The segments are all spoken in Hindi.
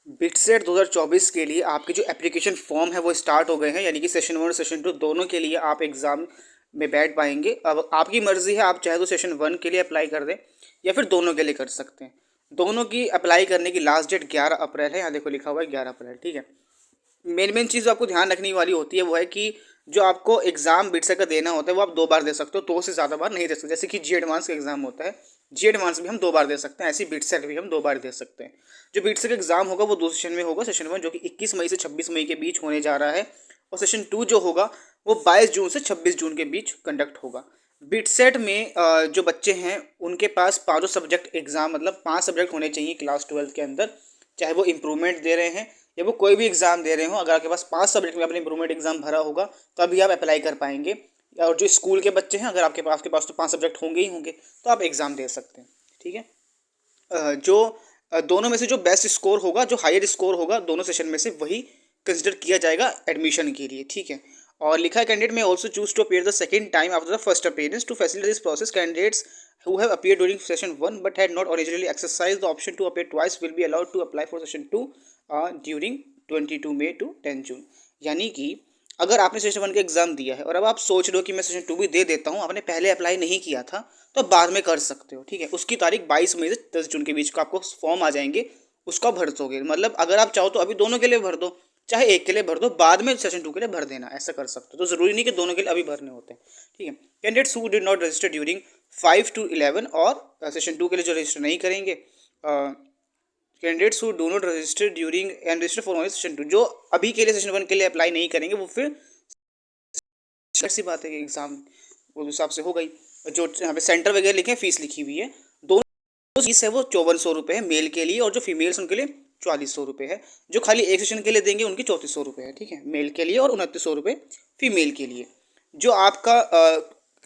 बिटसेट 2024 के लिए आपके जो एप्लीकेशन फॉर्म है वो स्टार्ट हो गए हैं, यानी कि सेशन 1 और सेशन 2 दोनों के लिए आप एग्ज़ाम में बैठ पाएंगे। अब आपकी मर्ज़ी है, आप चाहे तो सेशन 1 के लिए अप्लाई कर दें या फिर दोनों के लिए कर सकते हैं। दोनों की अप्लाई करने की लास्ट डेट 11 अप्रैल है, यहाँ देखो लिखा हुआ है 11 अप्रैल, ठीक है। मेन चीज़ जो आपको ध्यान रखने वाली होती है वो है कि जो आपको एग्ज़ाम बिटसेट का देना होता है वो आप 2 बार दे सकते हो, 2 से ज़्यादा बार नहीं दे सकते। जैसे कि जी एडवांस का एग्ज़ाम होता है, जी एडवांस भी हम 2 बार दे सकते हैं, ऐसे ही बिटसेट भी हम 2 बार दे सकते हैं। जो बिटसेट का एग्ज़ाम होगा वो 2 सेशन में होगा। सेशन 1 जो कि 21 मई से 26 मई के बीच होने जा रहा है, और सेशन 2 जो होगा वो 22 जून से 26 जून के बीच कंडक्ट होगा। बिटसेट में जो बच्चे हैं उनके पास पाँचों सब्जेक्ट एग्ज़ाम, मतलब 5 सब्जेक्ट होने चाहिए क्लास 12 के अंदर, चाहे वो इम्प्रूवमेंट दे रहे हैं या वो कोई भी एग्ज़ाम दे रहे हो। अगर आपके पास 5 सब्जेक्ट में आपने इम्प्रूवमेंट एग्ज़ाम भरा होगा तो अभी आप अप्लाई कर पाएंगे। और जो स्कूल के बच्चे हैं, अगर आपके पास तो 5 सब्जेक्ट होंगे ही होंगे, तो आप एग्ज़ाम दे सकते हैं, ठीक है। जो दोनों में से जो बेस्ट स्कोर होगा, जो हायर स्कोर होगा दोनों सेशन में से, वही कंसिडर किया जाएगा एडमिशन के लिए, ठीक है। और लिखा है candidate may also choose to appear the second time after the first appearance to facilitate this process candidates who have appeared during session 1 but had not originally exercised the option to appear twice will be allowed to apply for session 2 during 22 May to 10 जून। यानी कि अगर आपने सेशन 1 का एग्ज़ाम दिया है और अब आप सोच रहे हो कि मैं सेशन 2 भी दे देता हूँ, आपने पहले अप्लाई नहीं किया था, तो आप बाद में कर सकते हो, ठीक है। उसकी तारीख 22 मई से 10 जून के बीच का आपको फॉर्म आ जाएंगे, उसका भर दोगे। मतलब अगर आप चाहो तो अभी दोनों के लिए भर दो, चाहे एक के लिए भर दो, बाद में सेशन 2 के लिए भर देना, ऐसा कर सकते हो। तो ज़रूरी नहीं कि दोनों के लिए अभी भरने होते हैं, ठीक है। Candidates who did not register during 5 to 11 और सेशन 2 के लिए जो रजिस्टर नहीं करेंगे, candidates who do not register during and register for only session 2, जो अभी के लिए सेशन 1 के लिए अप्लाई नहीं करेंगे वो फिर सी बात है कि एग्ज़ाम उस हिसाब से हो गई। जो यहाँ पे सेंटर वगैरह लिखे हैं, फीस लिखी हुई है, दोनों फीस है वो 5400 रुपये है मेल के लिए, और जो फीमेल्स उनके लिए 4400 रुपये है। जो खाली एक सेशन के लिए देंगे उनकी 3400 रुपये है, ठीक है, मेल के लिए, और 2900 रुपये फीमेल के लिए। जो आपका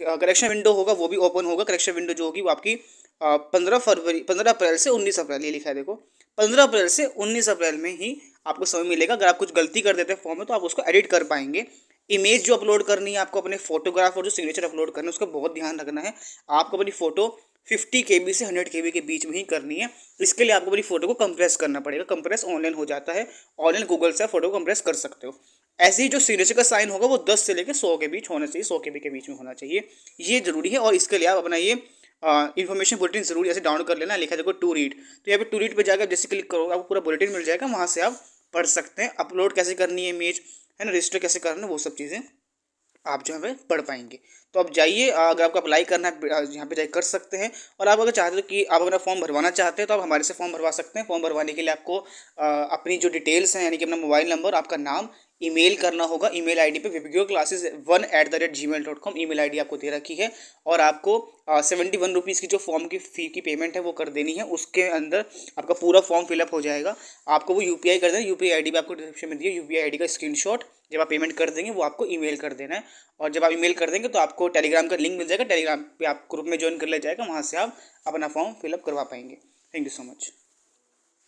करेक्शन विंडो होगा वो भी ओपन होगा। करेक्शन विंडो जो होगी वो आपकी 15 अप्रैल से 19 अप्रैल, ये लिखा है देखो, 15 अप्रैल से 19 अप्रैल में ही आपको समय मिलेगा। अगर आप कुछ गलती कर देते हैं फॉर्म में तो आप उसको एडिट कर पाएंगे। इमेज जो अपलोड करनी है आपको, अपने फोटोग्राफ और जो सिग्नेचर अपलोड करना है, उसका बहुत ध्यान रखना है। आपको अपनी फ़ोटो 50 KB से 100 KB के बीच में ही करनी है। इसके लिए आपको अपनी फ़ोटो को कंप्रेस करना पड़ेगा। कंप्रेस ऑनलाइन हो जाता है, ऑनलाइन गूगल से फ़ोटो कंप्रेस कर सकते हो। ऐसे ही जो सिग्नेचर का साइन होगा वो 10 से लेकर 100 के बीच होना चाहिए, 100 KB के बीच में होना चाहिए, ये ज़रूरी है। और इसके लिए आप अपना ये इन्फॉर्मेशन बुलेटिन जरूर ऐसे डाउनलोड कर लेना। लिखा है देखो टू रीड, तो यहाँ पे टू रीड पे जाकर जैसे क्लिक करोगे आपको पूरा बुलेटिन मिल जाएगा, वहाँ से आप पढ़ सकते हैं। अपलोड कैसे करनी है इमेज, है ना, रजिस्टर कैसे करना है, वो सब चीज़ें आप जो है पढ़ पाएंगे। तो अब जाइए, अगर आपको अप्लाई करना है यहाँ पे जाकर कर सकते हैं। और आप अगर चाहते हो कि आप अपना फॉर्म भरवाना चाहते हैं तो आप हमारे से फॉर्म भरवा सकते हैं। फॉर्म भरवाने के लिए आपको अपनी जो डिटेल्स हैं, यानी कि अपना मोबाइल नंबर, आपका नाम, ईमेल करना होगा। ईमेल आईडी पे vibgyorclasses1@gmail.com ईमेल आईडी आपको दे रखी है। और आपको 71 रुपीज़ की जो फॉर्म की फ़ी की पेमेंट है वो कर देनी है। उसके अंदर आपका पूरा फॉर्म फिलअप हो जाएगा। आपको वो यूपीआई कर देना, यूपीआई आईडी भी आपको डिस्क्रिप्शन में दी है। यूपीआई आईडी का स्क्रीनशॉट जब आप पेमेंट कर देंगे वो आपको ईमेल कर देना है। और जब आप ईमेल कर देंगे तो आपको टेलीग्राम का लिंक मिल जाएगा, टेलीग्राम पे आप ग्रुप में ज्वाइन कर लिया जाएगा, वहाँ से आप अपना फॉर्म फिलअप करवा पाएंगे। Thank you so much.